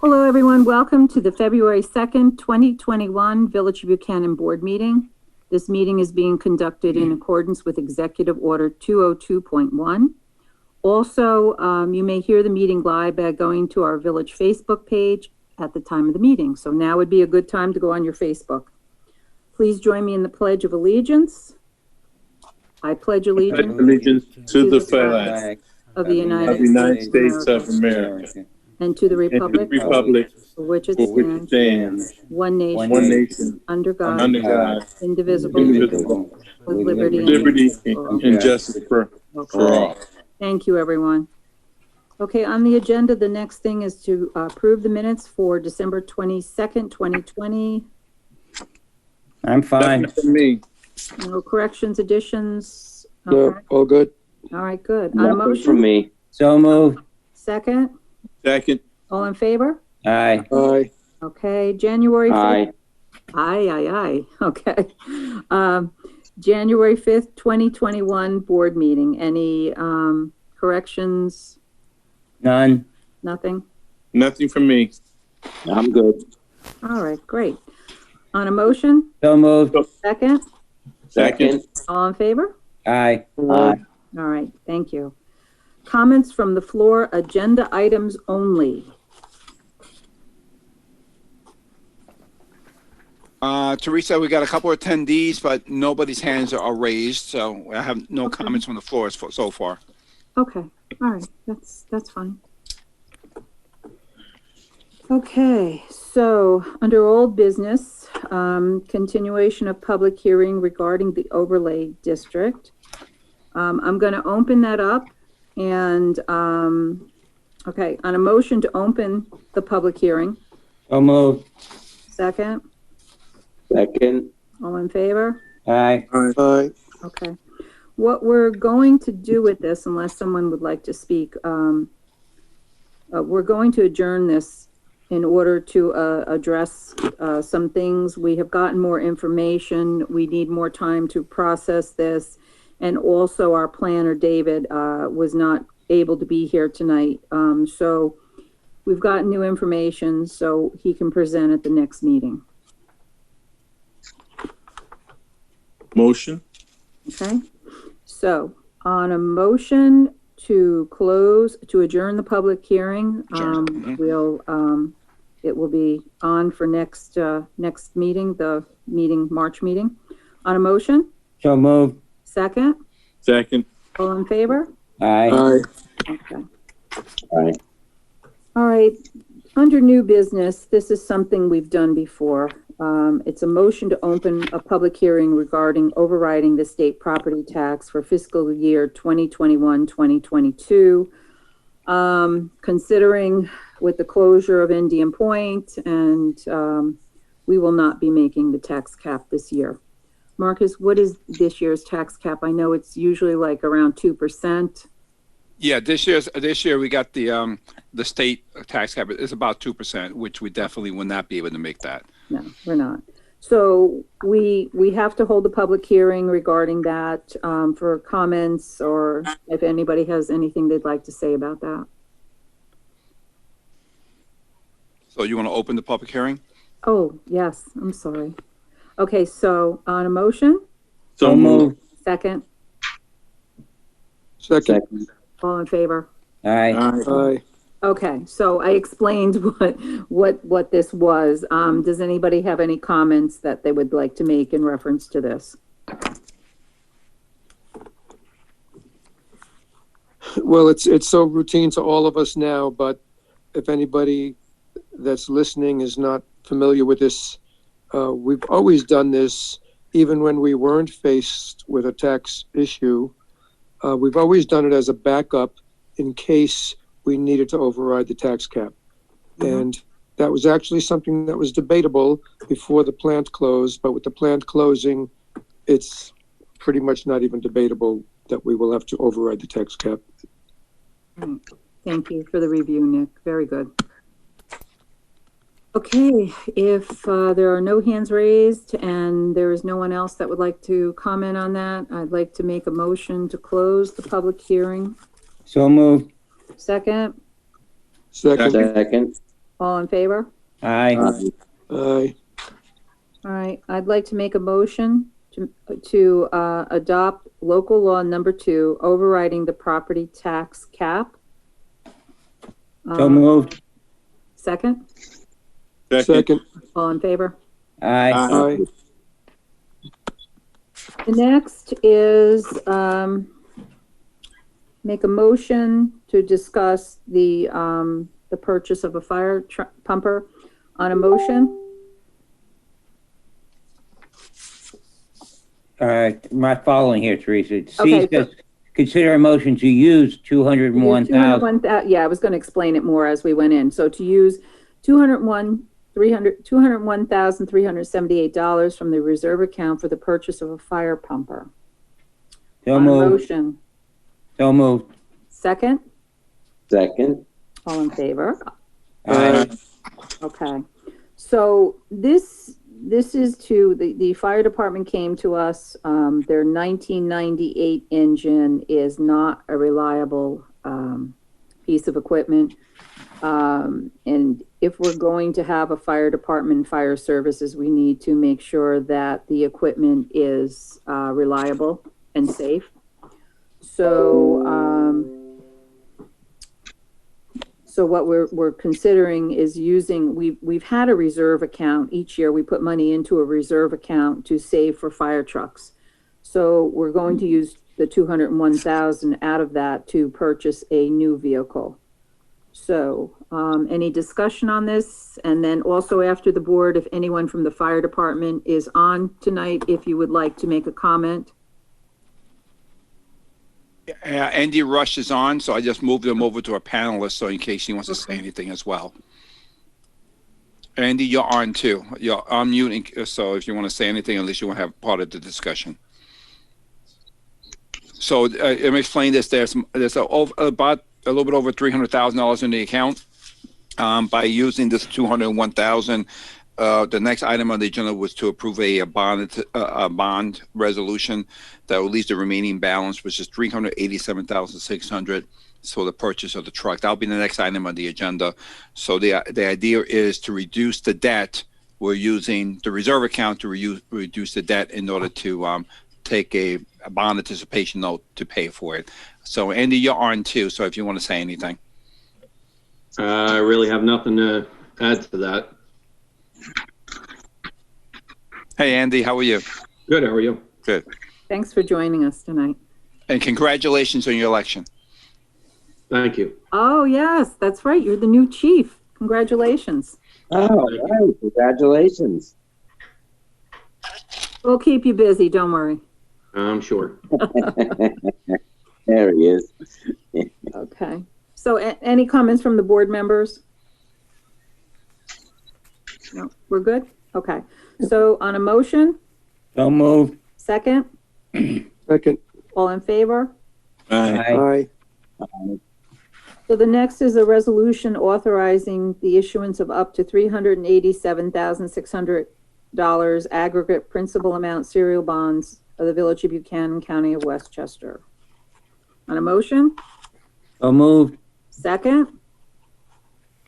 Hello, everyone. Welcome to the February 2nd, 2021 Village of Buchanan Board meeting. This meeting is being conducted in accordance with Executive Order 202.1. Also, you may hear the meeting live by going to our Village Facebook page at the time of the meeting. So now would be a good time to go on your Facebook. Please join me in the Pledge of Allegiance. I pledge allegiance to the flag of the United States of America and to the republic for which it stands, one nation, under God, indivisible, with liberty and justice for all. Thank you, everyone. Okay, on the agenda, the next thing is to approve the minutes for December 22nd, 2020. I'm fine. Nothing for me. No corrections, additions? No, Okay. all good. All right, good. On a Nothing motion? from me. So moved. Second? Second. All in favor? Aye. Aye. Okay, January 5th. Aye. Aye. Okay. January 5th, 2021 board meeting. Any corrections? None. Nothing? Nothing from me. I'm good. All right, great. On a motion? So moved. Second? Second. All in favor? Aye. Aye. All right, thank you. Comments from the floor, agenda items only. Teresa, we got a couple of attendees, but nobody's hands are raised, so I have no comments from the floor so far. Okay, all right, that's fine. Okay, so under old business, continuation of public hearing regarding the overlay district. I'm going to open that up and, okay, on a motion to open the public hearing. So moved. Second, Second. all in favor? Aye. Aye. Okay. What we're going to do with this, unless someone would like to speak, we're going to adjourn this in order to address some things. We have gotten more information. We need more time to process this. And also our planner, David, was not able to be here tonight. So we've gotten new information so he can present at the next meeting. Motion. Okay. So on a motion to adjourn the public hearing, it will be on for next meeting, March meeting. On a motion? So moved. Second? Second. All in favor? Aye. Aye. Okay. Aye. All right. Under new business, this is something we've done before. It's a motion to open a public hearing regarding overriding the state property tax for fiscal year 2021-2022. Considering with the closure of Indian Point, and we will not be making the tax cap this year. Marcus, what is this year's tax cap? I know it's usually like around 2%. Yeah, this year we got the state tax cap is about 2%, which we definitely will not be able to make that. No, we're not. So we have to hold a public hearing regarding that for comments, or if anybody has anything they'd like to say about that. So you want to open the public hearing? Oh, yes, I'm sorry. Okay, so on a motion, So moved. second, Second. all in favor? Aye. Aye. Okay, so I explained what this was. Does anybody have any comments that they would like to make in reference to this? Well, it's so routine to all of us now, but if anybody that's listening is not familiar with this, we've always done this, even when we weren't faced with a tax issue. We've always done it as a backup in case we needed to override the tax cap. And that was actually something that was debatable before the plant closed, but with the plant closing, it's pretty much not even debatable that we will have to override the tax cap. Thank you for the review, Nick. Very good. Okay, if there are no hands raised and there is no one else that would like to comment on that, I'd like to make a motion to close the public hearing. So moved. Second, Second. Second. All in favor? Aye. Aye. Aye. All right, I'd like to make a motion to adopt local law number 2, overriding the property tax cap. So moved. Second, Second. all in favor? Aye. Aye. The next is, make a motion to discuss the purchase of a fire pumper on a motion. Not following here, Teresa. Okay, C says, consider a motion to use 201,000. Yeah, I was going to explain it more as we went in. So to use $201,378 from the reserve account for the purchase of a fire pumper. So On a moved. motion. So moved. Second, Second. all in favor? Aye. Okay. So this is the fire department came to us. Their 1998 engine is not a reliable piece of equipment. And if we're going to have a fire department and fire services, we need to make sure that the equipment is reliable and safe. So what we're considering is using, we've had a reserve account. Each year we put money into a reserve account to save for fire trucks. So we're going to use the 201,000 out of that to purchase a new vehicle. So any discussion on this? And then also after the board, if anyone from the fire department is on tonight, if you would like to make a comment. Andy Rush is on, so I just moved him over to a panelist, so in case he wants to say anything as well. Andy, you're on too. You're unmuting, so if you want to say anything, at least you want to have part of the discussion. So let me explain this. There's about a little bit over $300,000 in the account. By using this 201,000, the next item on the agenda was to approve a bond resolution that will release the remaining balance, which is $387,600 for the purchase of the truck. That'll be the next item on the agenda. So the idea is to reduce the debt. We're using the reserve account to reduce the debt in order to take a bond anticipation note to pay for it. So Andy, you're on too. So if you want to say anything. I really have nothing to add to that. Hey, Andy, how are you? Good, how are you? Good. Thanks for joining us tonight. And congratulations on your election. Thank you. Oh, yes, that's right. You're the new chief. Congratulations. Oh, right. Congratulations. We'll keep you busy. Don't worry. I'm sure. There he is. Okay. So any comments from the board members? No, we're good? Okay. So on a motion, So moved. second, Second. all in favor? Aye. Aye. So the next is a resolution authorizing the issuance of up to $387,600 aggregate principal amount serial bonds of the Village of Buchanan, County of Westchester. On a motion, So moved. second,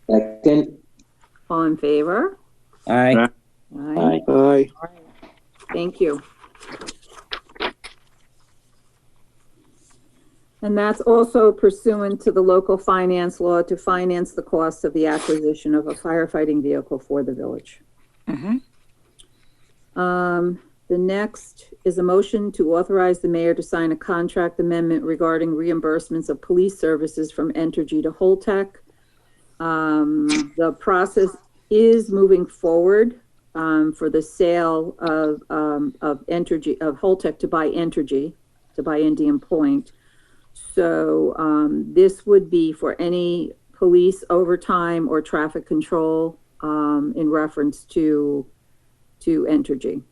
Second. all in favor? Aye. Aye. Aye. Thank you. And that's also pursuant to the local finance law to finance the cost of the acquisition of a firefighting vehicle for the village. Mm-hmm. The next is a motion to authorize the mayor to sign a contract amendment regarding reimbursements of police services from Entergy to Holtec. The process is moving forward for the sale of Entergy, of Holtec to buy Entergy, to buy Indian Point. So this would be for any police overtime or traffic control in reference to Entergy.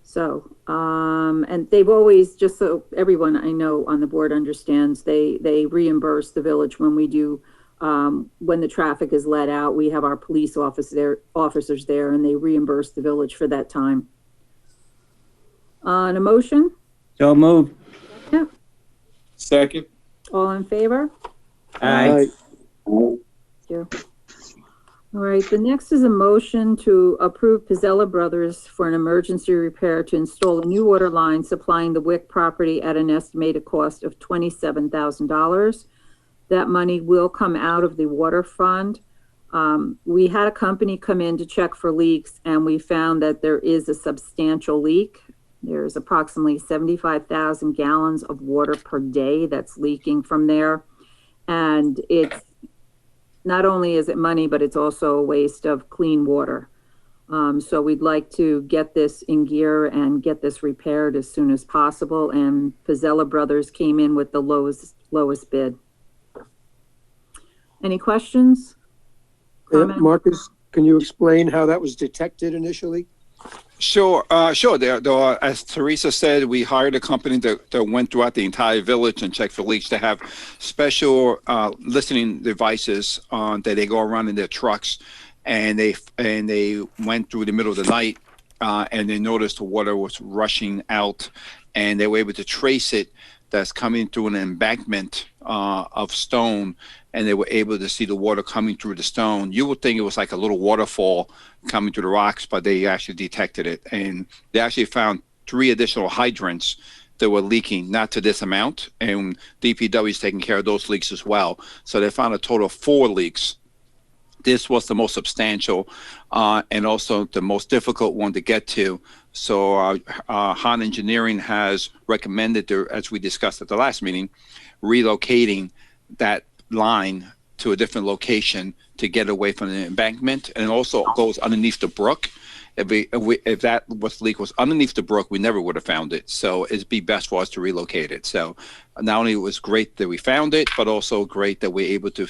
So, and they've always, just so everyone I know on the board understands, they reimburse the village when we do, when the traffic is let out. We have our police officers there, and they reimburse the village for that time. On a motion? So moved. Second. All in favor? Aye. Aye. you. All right, the next is a motion to approve Pizzella Brothers for an emergency repair to install a new water line supplying the Wick property at an estimated cost of $27,000. That money will come out of the water fund. We had a company come in to check for leaks, and we found that there is a substantial leak. There's approximately 75,000 gallons of water per day that's leaking from there. And it's not only is it money, but it's also a waste of clean water. So we'd like to get this in gear and get this repaired as soon as possible. And Pizzella Brothers came in with the lowest bid. Any questions? Comments? Marcus, can you explain how that was detected initially? Sure. As Teresa said, we hired a company that went throughout the entire village and checked for leaks. They have special listening devices that they go around in their trucks, and they went through the middle of the night and they noticed the water was rushing out, and they were able to trace it. That's coming through an embankment of stone, and they were able to see the water coming through the stone. You would think it was like a little waterfall coming through the rocks, but they actually detected it. And they actually found 3 additional hydrants that were leaking, not to this amount. And DPW is taking care of those leaks as well. So they found a total of 4 leaks. This was the most substantial and also the most difficult one to get to. So Han Engineering has recommended, as we discussed at the last meeting, relocating that line to a different location to get away from the embankment, and also goes underneath the brook. If that leak was underneath the brook, we never would have found it. So it'd be best for us to relocate it. So not only it was great that we found it, but also great that we're able to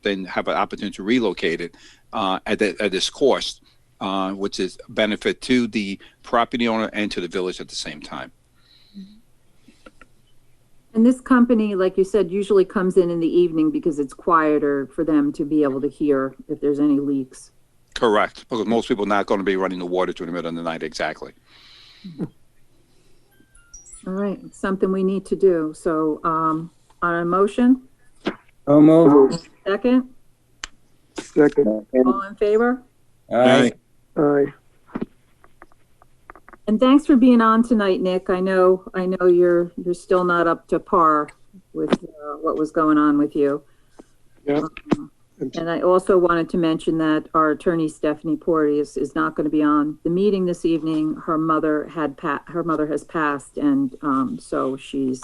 then have an opportunity to relocate it at this cost, which is a benefit to the property owner and to the village at the same time. And this company, like you said, usually comes in the evening because it's quieter for them to be able to hear if there's any leaks. Correct, because most people are not going to be running the water through the middle of the night. Exactly. All right, it's something we need to do. So on a motion, So moved. second, Second. all in favor? Aye. Aye. And thanks for being on tonight, Nick. I know you're still not up to par with what was going on with you. Yeah. And I also wanted to mention that our attorney, Stephanie Porteous, is not going to be on the meeting this evening. Her mother has passed, and so she's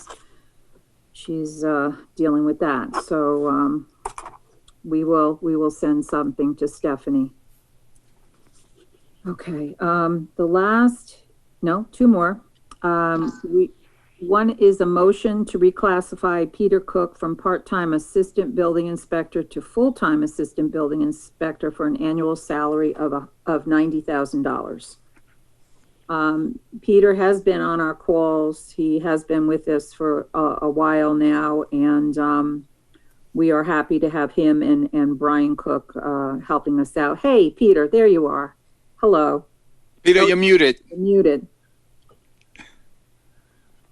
dealing with that. So we will send something to Stephanie. Okay. Two more. One is a motion to reclassify Peter Cook from part-time assistant building inspector to full-time assistant building inspector for an annual salary of $90,000. Peter has been on our calls. He has been with us for a while now, and we are happy to have him and Brian Cook helping us out. Hey, Peter, there you are. Hello. Peter, you're muted. You're muted.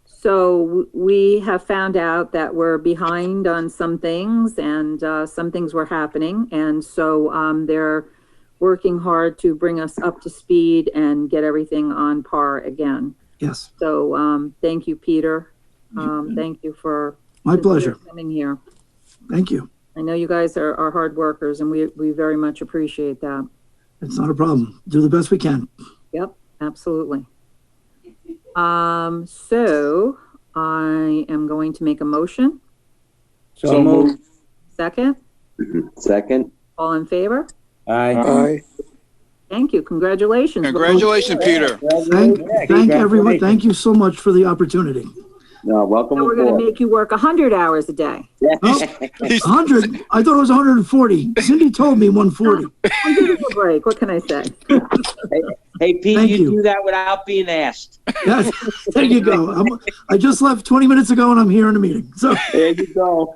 So we have found out that we're behind on some things, and some things were happening. And so they're working hard to bring us up to speed and get everything on par again. Yes. So thank you, Peter. Thank you for My pleasure. coming here. Thank you. I know you guys are hard workers, and we very much appreciate that. It's not a problem. Do the best we can. Yep, absolutely. So I am going to make a motion. So moved. Second, Second. all in favor? Aye. Aye. Thank you. Congratulations. Congratulations, Peter. Thank everyone. Thank you so much for the opportunity. No, welcome Now we're going to aboard. make you work 100 hours a day. Oh, 100. I thought it was 140. Cindy told me 140. I'm giving you a break. What can I say? Hey, Pete, Thank you you. do that without being asked. Yes. There you go. I just left 20 minutes ago and I'm here in a meeting. So There you go.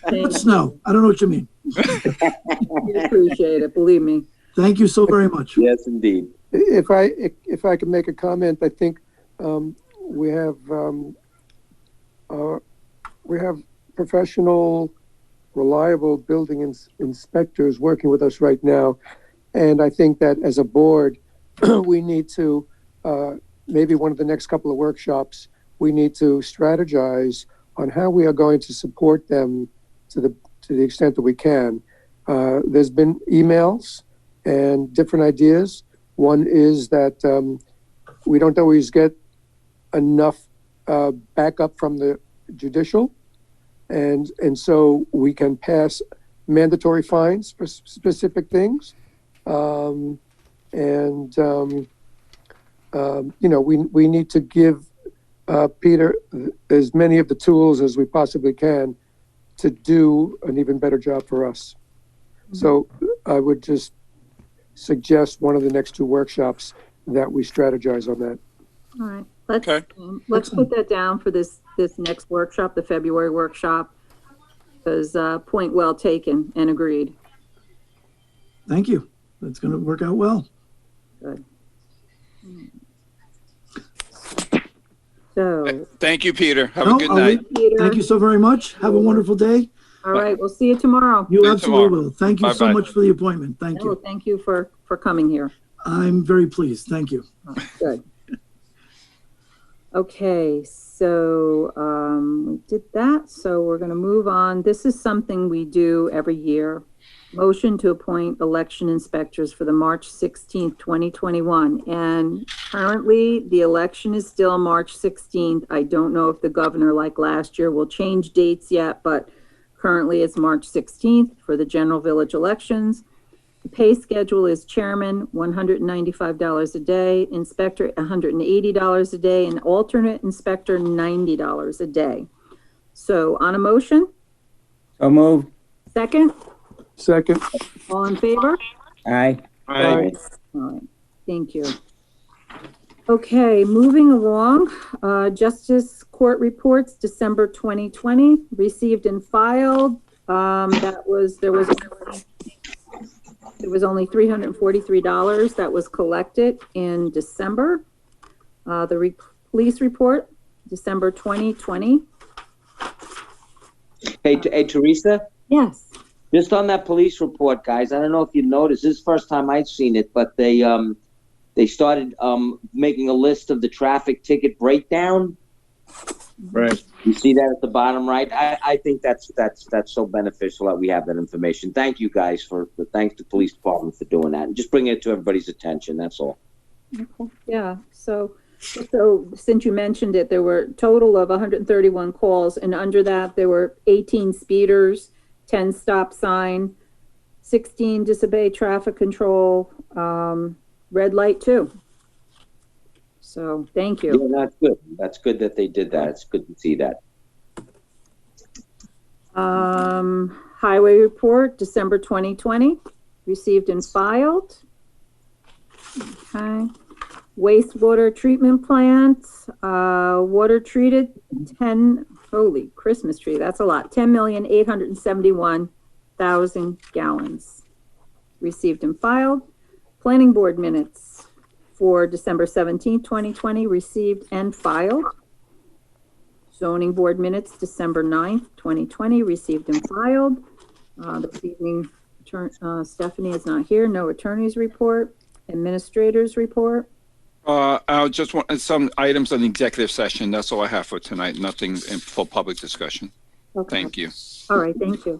Thank snow. I don't know what you mean. you. Appreciate it. Believe me. Thank you so very much. Yes, indeed. If I could make a comment, I think we have professional reliable building inspectors working with us right now. And I think that as a board, we need to, maybe one of the next couple of workshops, we need to strategize on how we are going to support them to the extent that we can. There's been emails and different ideas. One is that we don't always get enough backup from the judicial, and so we can pass mandatory fines for specific things. You know, we need to give Peter as many of the tools as we possibly can to do an even better job for us. So I would just suggest one of the next two workshops that we strategize on that. All right, let's Excellent. put that down for this next workshop, the February workshop, because point well taken and agreed. Thank you. That's going to work out well. Good. So, Thank you, Peter. Have No, a good I'll night. leave- Peter, Thank you so very much. Have a wonderful day. all right, we'll see you tomorrow. You See you absolutely tomorrow. will. Thank you so Bye-bye. much for the appointment. Thank No, you. thank you for coming here. I'm very pleased. Thank you. Oh, good. Okay, so we did that. So we're going to move on. This is something we do every year. Motion to appoint election inspectors for the March 16th, 2021. And currently, the election is still March 16th. I don't know if the governor, like last year, will change dates yet, but currently it's March 16th for the general village elections. The pay schedule is chairman, $195 a day, inspector, $180 a day, and alternate inspector, $90 a day. So on a motion, So moved. second, Second. all in favor? Aye. Aye. All right, thank you. Okay, moving along, Justice Court Reports, December 2020, received and filed. There was only $343 that was collected in December. Police report, December 2020. Hey, Teresa, Yes. just on that police report, guys, I don't know if you noticed, this is the first time I've seen it, but they started making a list of the traffic ticket breakdown. Right. You see that at the bottom right? I think that's so beneficial that we have that information. Thank you guys thanks to police department for doing that and just bringing it to everybody's attention. That's all. Okay. Yeah, so since you mentioned it, there were a total of 131 calls, and under that, there were 18 speeders, 10 stop sign, 16 disobey traffic control, red light too. So, thank you. Yeah, that's good. That's good that they did that. It's good to see that. Highway report, December 2020, received and filed. Okay. Wastewater treatment plant, water treated, holy Christmas tree, that's a lot, 10,871,000 gallons. Received and filed. Planning board minutes for December 17th, 2020, received and filed. Zoning board minutes, December 9th, 2020, received and filed. This evening, Stephanie is not here. No attorney's report. Administrator's report. I just want some items on the executive session. That's all I have for tonight. Nothing in full public discussion. Okay. Thank you. All right, thank you.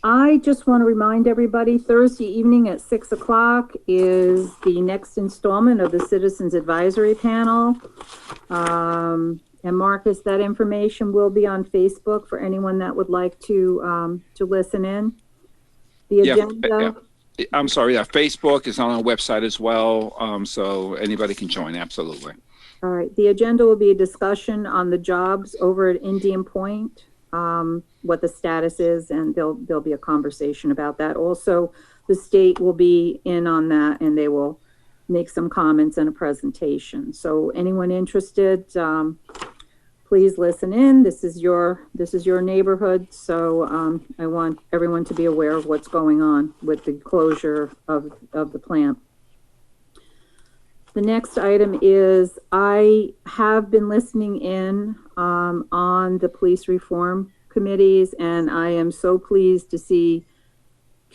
I just want to remind everybody, Thursday evening at 6 o'clock is the next installment of the Citizens Advisory Panel. And Marcus, that information will be on Facebook for anyone that would like to listen in. The agenda. I'm sorry. Yeah, Facebook is on our website as well. So anybody can join. Absolutely. All right. The agenda will be a discussion on the jobs over at Indian Point, what the status is, and there'll be a conversation about that. Also, the state will be in on that, and they will make some comments and a presentation. So anyone interested, please listen in. This is your neighborhood. So I want everyone to be aware of what's going on with the closure of the plant. The next item is I have been listening in on the police reform subcommittees, and I am so pleased to see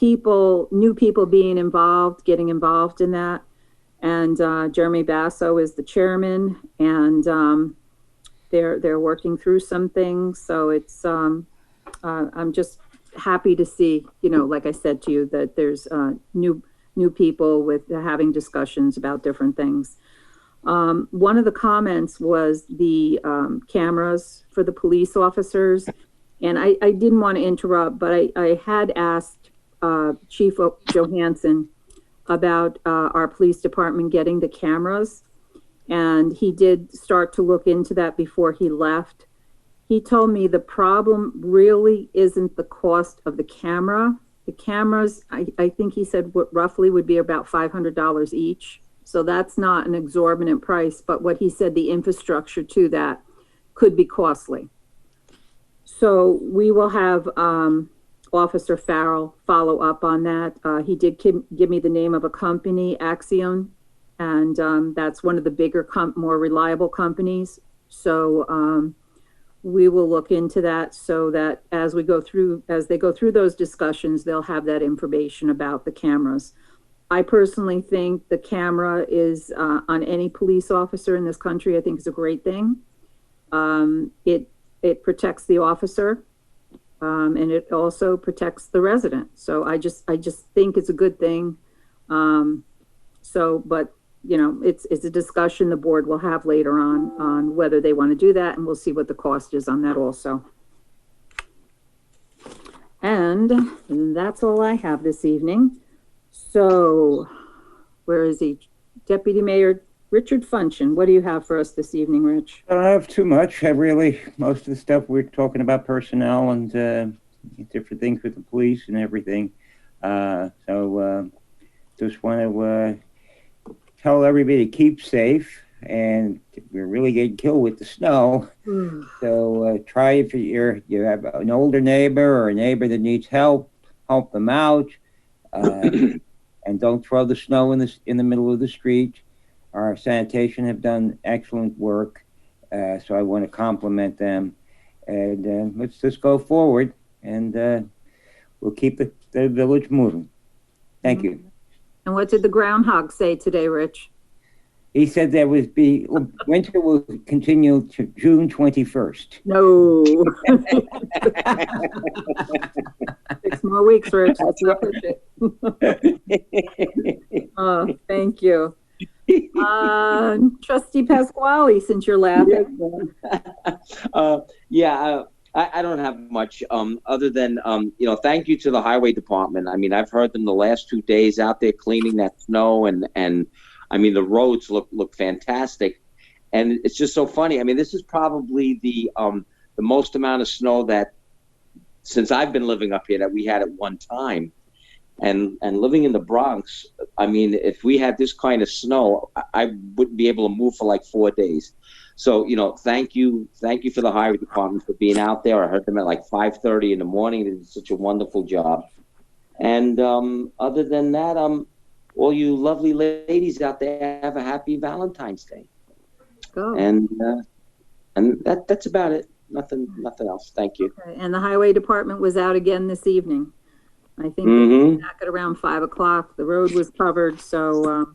new people getting involved in that. And Jeremy Basso is the chairman, and they're working through some things. So it's I'm just happy to see, like I said to you, that there's new people with having discussions about different things. One of the comments was the cameras for the police officers, and I didn't want to interrupt, but I had asked Chief Johansson about our police department getting the cameras, and he did start to look into that before he left. He told me the problem really isn't the cost of the camera. The cameras, I think he said roughly would be about $500 each. So that's not an exorbitant price, but what he said, the infrastructure to that could be costly. So we will have Officer Farrell follow up on that. He did give me the name of a company, Axion, and that's one of the bigger, more reliable companies. So we will look into that so that as they go through those discussions, they'll have that information about the cameras. I personally think the camera is on any police officer in this country. I think is a great thing. It protects the officer, and it also protects the resident. So I just think it's a good thing. But it's a discussion the board will have later on whether they want to do that, and we'll see what the cost is on that also. And that's all I have this evening. So, where is he? Deputy Mayor Richard Funchin, what do you have for us this evening, Rich? I don't have too much. Most of the stuff we're talking about personnel and different things with the police and everything. Just want to tell everybody to keep safe, and we're really getting killed with the snow. So try, if you have an older neighbor or a neighbor that needs help them out. And don't throw the snow in the middle of the street. Our sanitation have done excellent work, so I want to compliment them. And let's just go forward, and we'll keep the village moving. Thank you. And what did the groundhog say today, Rich? He said winter will continue to June 21st. No. 6 more weeks, Rich. Let's not push it. Oh, thank you. Trustee Pasquale, since you're laughing. I don't have much other than, thank you to the highway department. I mean, I've heard them the last 2 days out there cleaning that snow, and I mean, the roads look fantastic. And it's just so funny. I mean, this is probably the most amount of snow that, since I've been living up here, that we had at one time. And living in the Bronx, I mean, if we had this kind of snow, I wouldn't be able to move for like 4 days. So, thank you for the highway department for being out there. I heard them at like 5:30 in the morning. They did such a wonderful job. And other than that, all you lovely ladies out there, have a happy Valentine's Day. Go. And that's about it. Nothing else. Thank you. Okay. And the highway department was out again this evening. I think they came back at around 5 o'clock. The road was covered, so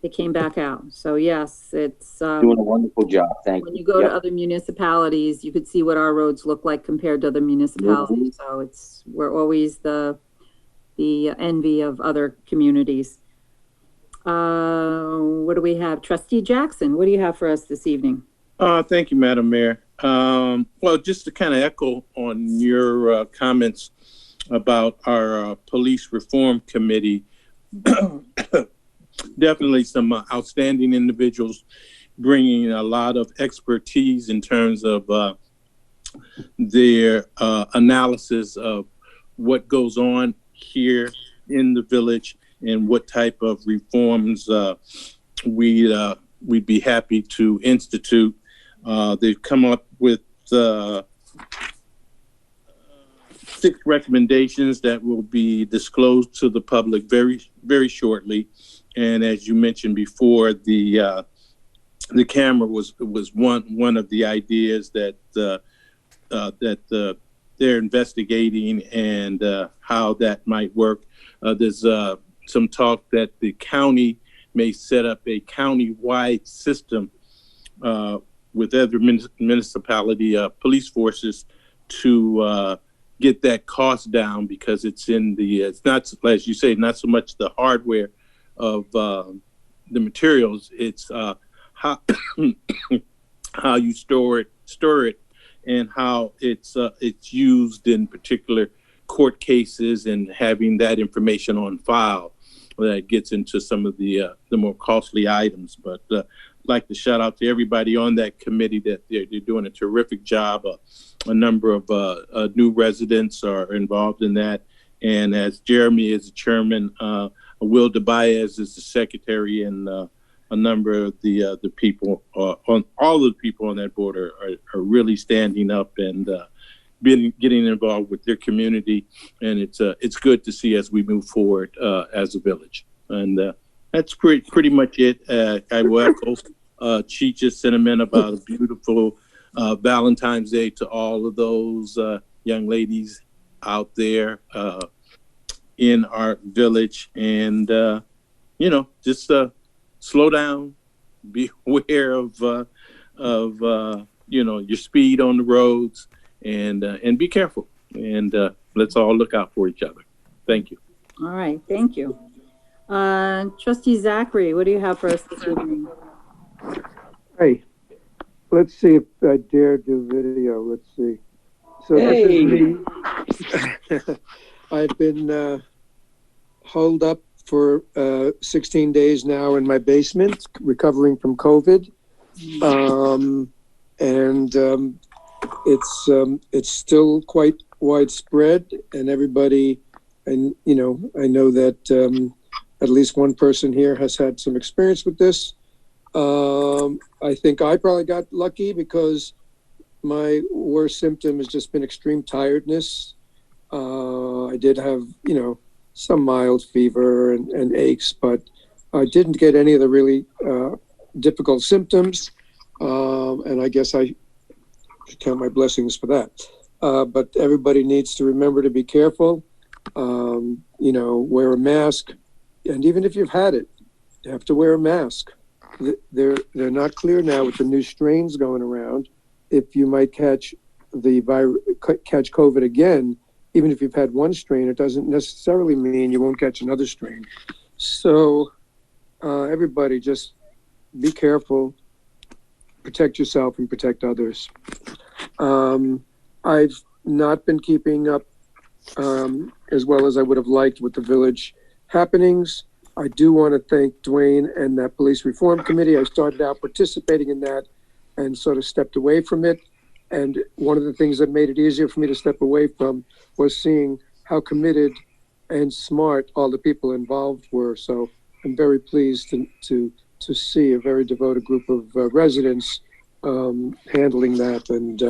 they came back out. So yes, it's doing a wonderful job. Thank you. When you go to other municipalities, you could see what our roads look like compared to other municipalities. So we're always the envy of other communities. What do we have? Trustee Jackson, what do you have for us this evening? Thank you, Madam Mayor. Well, just to kind of echo on your comments about our police reform committee, definitely some outstanding individuals bringing a lot of expertise in terms of their analysis of what goes on here in the village and what type of reforms we'd be happy to institute. They've come up with 6 recommendations that will be disclosed to the public very, very shortly. And as you mentioned before, the camera was one of the ideas that the they're investigating and how that might work. There's some talk that the county may set up a county-wide system with other municipality police forces to get that cost down, because it's in the, it's not, as you say, not so much the hardware of the materials, it's how how you store it, and how it's used in particular court cases, and having that information on file that gets into some of the more costly items. But like to shout out to everybody on that committee that they're doing a terrific job. A number of new residents are involved in that, and as Jeremy is the chairman, Will DeBaez is the secretary, and a number of the people on all of the people on that board are really standing up and getting involved with their community, and it's good to see as we move forward as a village. And that's pretty much it. I will echo Cheech's sentiment about a beautiful Valentine's Day to all of those young ladies out there in our village, and just slow down, be aware of your speed on the roads, and be careful, and let's all look out for each other. Thank you. All right, thank you. Trustee Zachary, what do you have for us this evening? Hey, let's see if I dare do video. Let's see. So Hey. This is me. I've been holed up for 16 days now in my basement, recovering from COVID. It's still quite widespread, and everybody, and I know that at least one person here has had some experience with this. I think I probably got lucky because my worst symptom has just been extreme tiredness. I did have, some mild fever and aches, but I didn't get any of the really difficult symptoms. And I guess I should count my blessings for that. But everybody needs to remember to be careful, wear a mask. And even if you've had it, you have to wear a mask. They're not clear now with the new strains going around if you might catch COVID again. Even if you've had one strain, it doesn't necessarily mean you won't catch another strain. So everybody just be careful, protect yourself and protect others. I've not been keeping up as well as I would have liked with the village happenings. I do want to thank Dwayne and that police reform committee. I started out participating in that and sort of stepped away from it. And one of the things that made it easier for me to step away from was seeing how committed and smart all the people involved were. So I'm very pleased to see a very devoted group of residents handling that. And,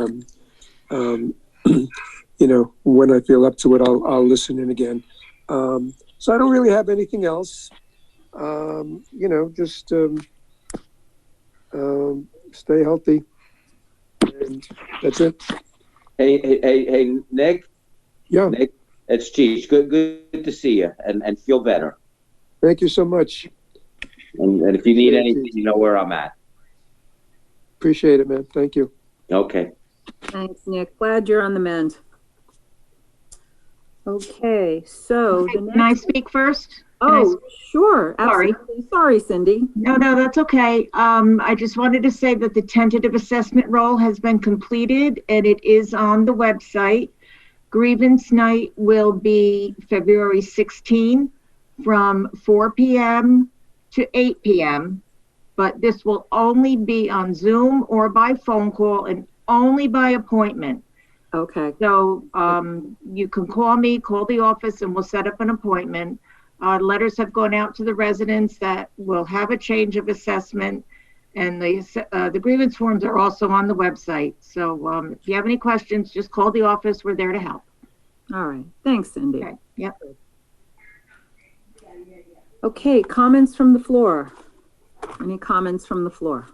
when I feel up to it, I'll listen in again. So I don't really have anything else. Just stay healthy. And that's it. Hey, Nick. Yeah. Nick, it's Cheech. Good to see you, and feel better. Thank you so much. And if you need anything, you know where I'm at. Appreciate it, man. Thank you. Okay. Thanks, Nick. Glad you're on the mend. Okay, so the next... Can I speak first? Oh, sure. Sorry. Absolutely. Sorry, Cindy. No, that's okay. I just wanted to say that the tentative assessment roll has been completed and it is on the website. Grievance night will be February 16 from 4 p.m. to 8 p.m. But this will only be on Zoom or by phone call and only by appointment. Okay. So you can call me, call the office, and we'll set up an appointment. Letters have gone out to the residents that will have a change of assessment, and the grievance forms are also on the website. So if you have any questions, just call the office. We're there to help. All right. Thanks, Cindy. Okay. Yep. Okay, comments from the floor. Any comments from the floor?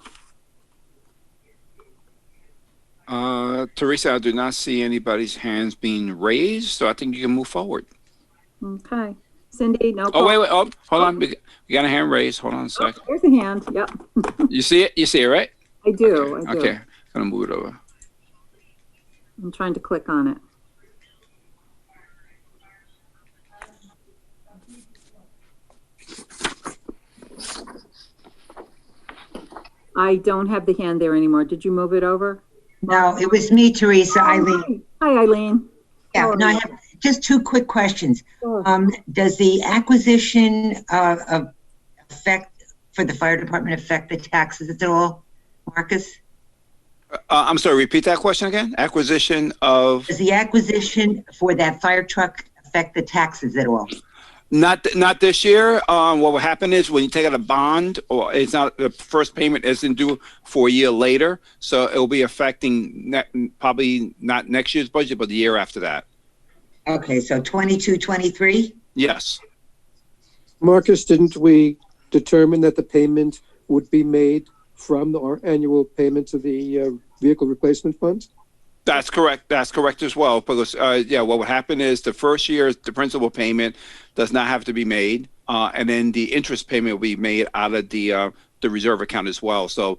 Teresa, I do not see anybody's hands being raised, so I think you can move forward. Okay. Cindy, no. Oh, wait. Oh, hold on. We got a hand raised. Hold on a sec. There's a hand. Yep. You see it? You see it, right? I do. Okay. I do. Okay. Gonna move it over. I'm trying to click on it. I don't have the hand there anymore. Did you move it over? No, it was me, Teresa, Eileen. Hi, Eileen. Yeah, no, I have just two quick questions. Sure. Does the acquisition of affect for the fire department affect the taxes at all, Marcus? I'm sorry. Repeat that question again. Acquisition of. Does the acquisition for that fire truck affect the taxes at all? Not this year. What will happen is when you take out a bond, or it's not the first payment isn't due for a year later, so it will be affecting probably not next year's budget, but the year after that. Okay, so 22, 23? Yes. Marcus, didn't we determine that the payment would be made from our annual payments of the vehicle replacement funds? That's correct. That's correct as well. Because what would happen is the first year, the principal payment does not have to be made, and then the interest payment will be made out of the reserve account as well. So,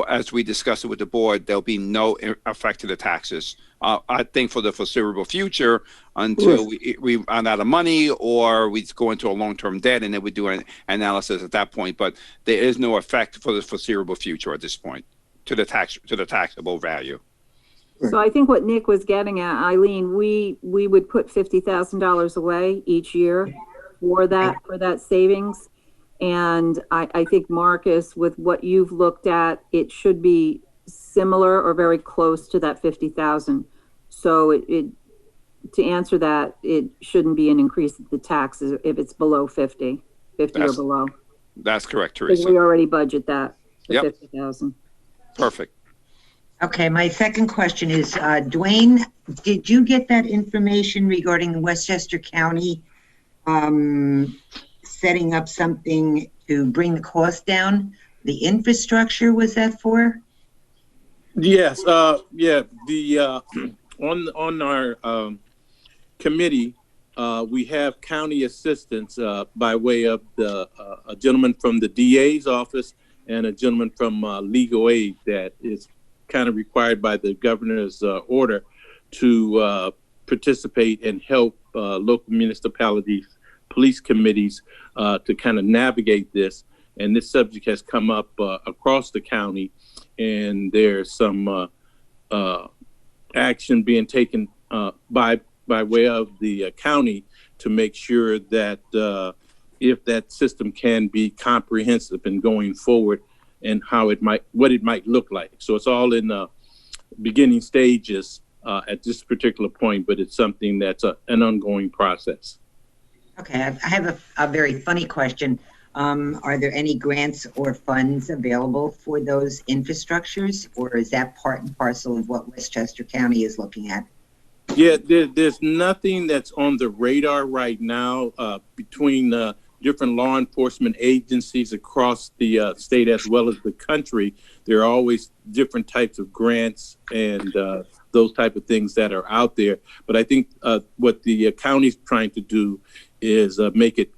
as we discussed it with the board, there'll be no effect to the taxes. I think for the foreseeable future, until we run out of money or we go into a long-term debt, and then we do an analysis at that point. But there is no effect for the foreseeable future at this point to the taxable value. So I think what Nick was getting at, Eileen, we would put $50,000 away each year for that savings. And I think, Marcus, with what you've looked at, it should be similar or very close to that 50,000. So it to answer that, it shouldn't be an increase in the taxes if it's below 50 or below. That's correct, Because Teresa. we already budget that, the Yep. 50,000. Perfect. Okay, my second question is, Dwayne, did you get that information regarding Westchester County setting up something to bring the cost down? The infrastructure, was that for? Yes, the on our committee, we have county assistance by way of a gentleman from the DA's office and a gentleman from legal aid that is kind of required by the governor's order to participate and help local municipalities, police committees to kind of navigate this. And this subject has come up across the county, and there's some action being taken by way of the county to make sure that if that system can be comprehensive and going forward, and what it might look like. So it's all in the beginning stages at this particular point, but it's something that's an ongoing process. Okay, I have a very funny question. Are there any grants or funds available for those infrastructures, or is that part and parcel of what Westchester County is looking at? Yeah, there's nothing that's on the radar right now between different law enforcement agencies across the state as well as the country. There are always different types of grants and those type of things that are out there. But I think what the county's trying to do is make it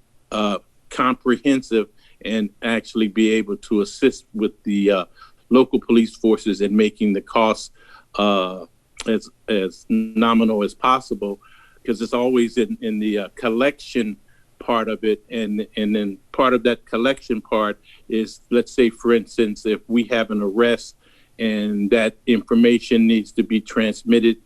comprehensive and actually be able to assist with the local police forces in making the costs as nominal as possible, because it's always in the collection part of it, and then part of that collection part is, let's say, for instance, if we have an arrest and that information needs to be transmitted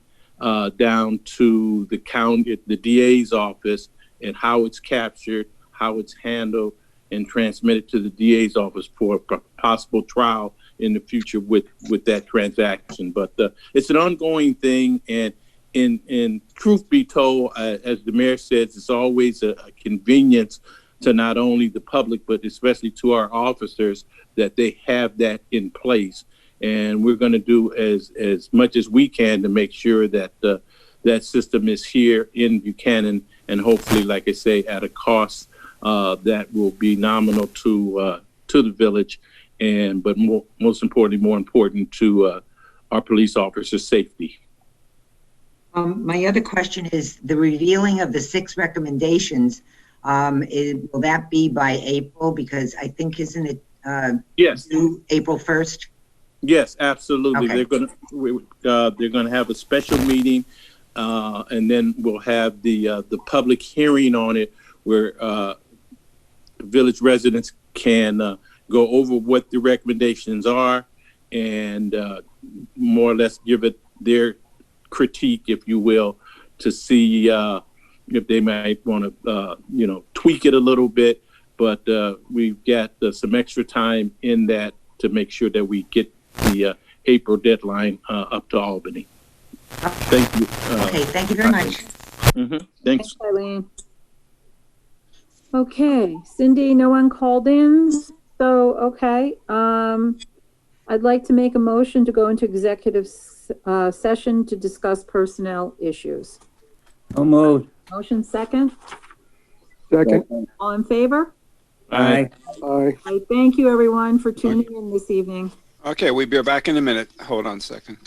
down to the county, the DA's office, and how it's captured, how it's handled, and transmitted to the DA's office for a possible trial in the future with that transaction. But it's an ongoing thing, and in truth be told, as the mayor says, it's always a convenience to not only the public, but especially to our officers, that they have that in place. And we're going to do as much as we can to make sure that that system is here in Buchanan, and hopefully, like I say, at a cost that will be nominal to the village, but more important to our police officers' safety. My other question is the revealing of the 6 recommendations. Will that be by April? Because I think, isn't it Yes. due April 1st? Yes, absolutely. Okay. They're gonna have a special meeting, and then we'll have the public hearing on it, where village residents can go over what the recommendations are, and more or less give it their critique, if you will, to see if they might want to tweak it a little bit. But we've got some extra time in that to make sure that we get the April deadline up to Albany. Thank you. Okay, thank you very much. Thanks. Thanks, Eileen. Okay, Cindy, no one called in, so, okay. I'd like to make a motion to go into executive session to discuss personnel issues. So moved. Motion second. Second. All in favor? Aye. Aye. I thank you, everyone, for tuning in this evening. Okay, we'll be back in a minute. Hold on a second.